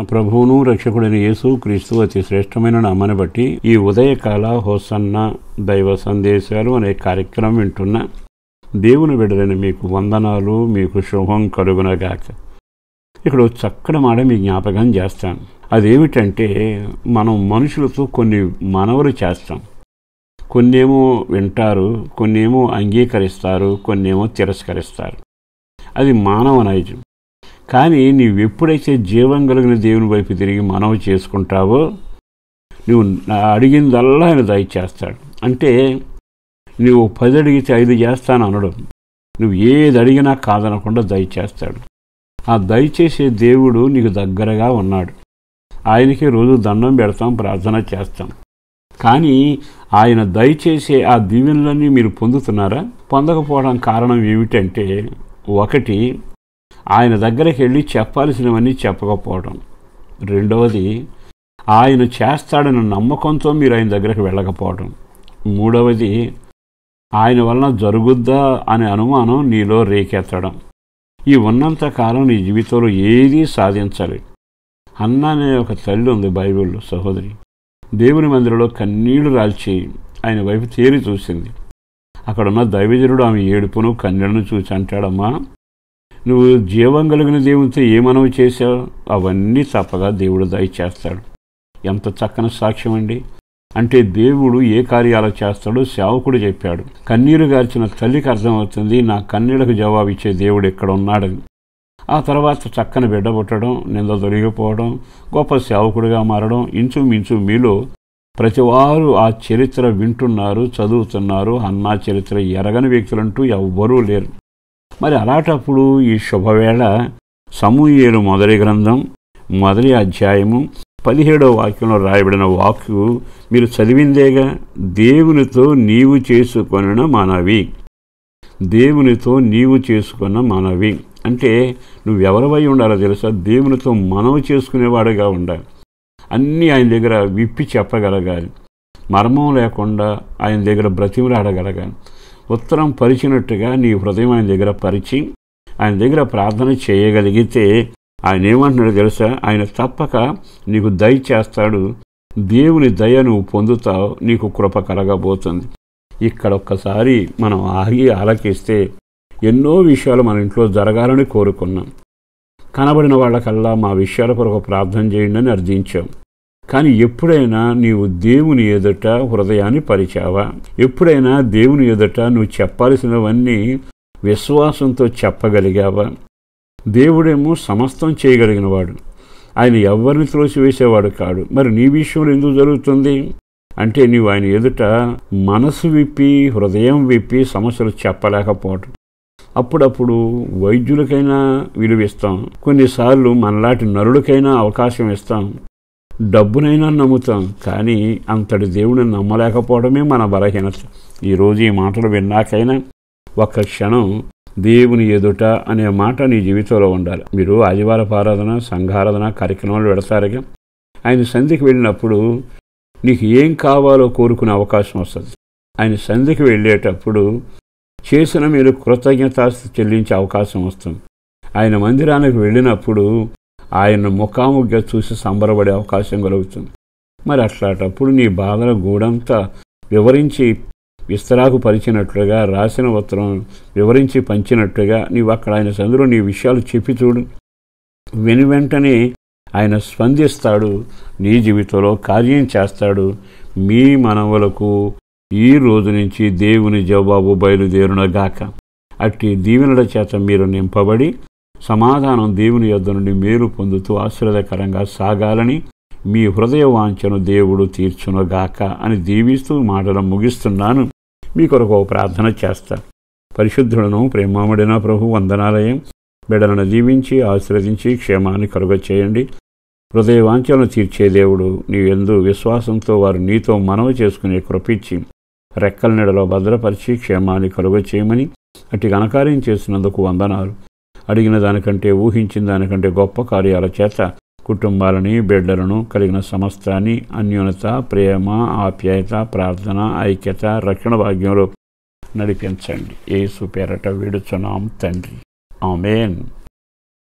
ప్రభువును రక్షకుడైన యేసు క్రీస్తు అతి శ్రేష్టమైన నామాన్ని బట్టి ఈ ఉదయకాల హోసన్న దైవ సందేశాలు అనే కార్యక్రమం వింటున్న దేవుని బిడ్డలైన మీకు వందనాలు, మీకు శుభం కలుగునగాక. ఇక్కడ చక్కటి మాట మీ జ్ఞాపకం చేస్తాను. అదేమిటంటే, మనం మనుషులతో కొన్ని మనవలు చేస్తాం. కొన్నేమో వింటారు, కొన్నేమో అంగీకరిస్తారు, కొన్నేమో తిరస్కరిస్తారు. అది మానవ నైజం. కానీ నీవెప్పుడైతే జీవం కలిగిన దేవుని వైపు తిరిగి మనవి చేసుకుంటావో, నువ్వు అడిగిందల్లా ఆయన దయచేస్తాడు. అంటే నువ్వు 10 అడిగితే 5 చేస్తాను అనడం, నువ్వు ఏది అడిగినా కాదనకుండా దయచేస్తాడు. ఆ దయచేసే దేవుడు నీకు దగ్గరగా ఉన్నాడు. ఆయనకి రోజు దండం పెడతాం, ప్రార్థన చేస్తాం. కానీ ఆయన దయచేసే ఆ దీవెనలన్నీ మీరు పొందుతున్నారా? పొందకపోవడం కారణం ఏమిటంటే, ఒకటి, ఆయన దగ్గరికి వెళ్ళి చెప్పాల్సినవన్నీ చెప్పకపోవడం. రెండవది, ఆయన చేస్తాడన్న నమ్మకంతో మీరు ఆయన దగ్గరికి వెళ్ళకపోవడం. మూడవది, ఆయన వలన జరుగుద్దా అనే అనుమానం నీలో రేకెత్తడం. ఈ ఉన్నంతకాలం నీ జీవితంలో ఏదీ సాధించాలి. అన్న అనే ఒక తల్లి ఉంది బైబిల్లో, సహోదరి. దేవుని మందిరంలో కన్నీళ్లు రాల్చి ఆయన వైపు తేరి చూసింది. అక్కడున్న దైవజనుడు ఆమె ఏడుపును కన్నీళ్లను చూసి అంటాడమ్మా, నువ్వు జీవం కలిగిన దేవునితో ఏ మనవి చేశావు? అవన్నీ తప్పగా దేవుడు దయచేస్తాడు. ఎంత చక్కని సాక్ష్యం అండి. అంటే దేవుడు ఏ కార్యాలు చేస్తాడో సేవకుడు చెప్పాడు. కన్నీరు గార్చిన తల్లికి అర్థమవుతుంది, నా కన్నీళ్లకు జవాబిచ్చే దేవుడు ఇక్కడ ఉన్నాడని. ఆ తర్వాత చక్కని బిడ్డ పుట్టడం, నింద తొలగిపోవడం, గొప్ప సేవకుడిగా మారడం. ఇంచుమించు మీలో ప్రతివారు ఆ చరిత్ర వింటున్నారు, చదువుతున్నారు. అన్నా చరిత్ర ఎరగని వ్యక్తులంటూ ఎవ్వరూ లేరు. మరి అలాంటప్పుడు ఈ శుభవేళ సమూయేలు మొదటి గ్రంథం మొదటి అధ్యాయము 17వ వాక్యంలో రాయబడిన వాక్కు మీరు చదివిందేగా. దేవునితో నీవు చేసుకొనిన మనవి. దేవునితో నీవు చేసుకున్న మనవి అంటే నువ్వెవరివై ఉండాలో తెలుసా? దేవునితో మనవి చేసుకునేవాడుగా ఉండాలి. అన్నీ ఆయన దగ్గర విప్పి చెప్పగలగాలి. మర్మం లేకుండా ఆయన దగ్గర బ్రతిమలాడగలగాలి. ఉత్తరం పరిచినట్టుగా నీ హృదయం ఆయన దగ్గర పరిచి ఆయన దగ్గర ప్రార్థన చేయగలిగితే ఆయన ఏమంటున్నాడో తెలుసా? ఆయన తప్పక నీకు దయ చేస్తాడు. దేవుని దయ నువ్వు పొందుతావు, నీకు కృప కలగబోతుంది. ఇక్కడ ఒక్కసారి మనం ఆగి ఆలకిస్తే ఎన్నో విషయాలు మన ఇంట్లో జరగాలని కోరుకున్నాం. కనబడిన వాళ్ళకల్లా మా విషయాల కొరకు ప్రార్థన చేయండి అని అర్థించాం. కానీ ఎప్పుడైనా నీవు దేవుని ఎదుట హృదయాన్ని పరిచావా? ఎప్పుడైనా దేవుని ఎదుట నువ్వు చెప్పాల్సినవన్నీ విశ్వాసంతో చెప్పగలిగావా? దేవుడేమో సమస్తం చేయగలిగినవాడు. ఆయన ఎవరిని త్రోసివేసేవాడు కాడు. మరి నీ విషయంలో ఎందుకు జరుగుతుంది అంటే, నీవు ఆయన ఎదుట మనసు విప్పి హృదయం విప్పి సమస్యలు చెప్పలేకపోవటం. అప్పుడప్పుడు వైద్యులకైనా విలువిస్తాం, కొన్నిసార్లు మనలాంటి నరుడికైనా అవకాశం ఇస్తాం, డబ్బునైనా నమ్ముతాం. కానీ అంతటి దేవుడిని నమ్మలేకపోవడమే మన బలహీనత. ఈరోజు ఈ మాటలు విన్నాకైనా ఒక్క క్షణం దేవుని ఎదుట అనే మాట నీ జీవితంలో ఉండాలి. మీరు ఆదివారపు ఆరాధన, సంఘారాధన కార్యక్రమాలు పెడతారుగా. ఆయన సన్నిధికి వెళ్ళినప్పుడు నీకు ఏం కావాలో కోరుకునే అవకాశం వస్తుంది. ఆయన సన్నిధికి వెళ్ళేటప్పుడు చేసిన మీరు కృతజ్ఞతాస్థుతి చెల్లించే అవకాశం వస్తుంది. ఆయన మందిరానికి వెళ్ళినప్పుడు ఆయన ముఖాముఖిగా చూసి సంబరపడే అవకాశం కలుగుతుంది. మరి అట్లాంటప్పుడు నీ బాధల గూడంతా వివరించి విస్తరాకు పరిచినట్లుగా, రాసిన ఉత్తరం వివరించి పంచినట్టుగా నీవు అక్కడ ఆయన సందులో నీ విషయాలు చెప్పి చూడు. వెంటనే ఆయన స్పందిస్తాడు, నీ జీవితంలో కార్యం చేస్తాడు. మీ మనవులకు ఈ రోజు నుంచి దేవుని జవాబు బయలుదేరునగాక. అట్టి దీవెనల చేత మీరు నింపబడి సమాధానం దేవుని యొద్ద నుండి మేలు పొందుతూ ఆశీర్వాదకరంగా సాగాలని మీ హృదయ వాంఛను దేవుడు తీర్చునుగాక అని దీవిస్తూ మాటలు ముగిస్తున్నాను. మీ కొరకు ప్రార్థన చేస్తా. పరిశుద్ధులను ప్రేమామడిన ప్రభు వందనాలయం. బిడ్డలను దీవించి ఆశీర్వదించి క్షేమాన్ని కలుగచేయండి. హృదయ వాంఛలను తీర్చే దేవుడు నీ యందు విశ్వాసంతో వారు నీతో మనవి చేసుకునే కృపించి రెక్కల నీడలో భద్రపరిచి క్షేమాన్ని కలుగచేయమని అట్టి ఘనకార్యం చేసినందుకు వందనాలు. అడిగిన దానికంటే ఊహించిన దానికంటే గొప్ప కార్యాల చేత కుటుంబాలని, బిడ్డలను, కలిగిన సమస్తాన్ని అన్యోన్యత, ప్రేమ, ఆప్యాయత, ప్రార్థన, ఐక్యత, రక్షణ భాగ్యంలో నడిపించండి. యేసు పేరట వేడుచున్నాం తండ్రి. ఆమేన్.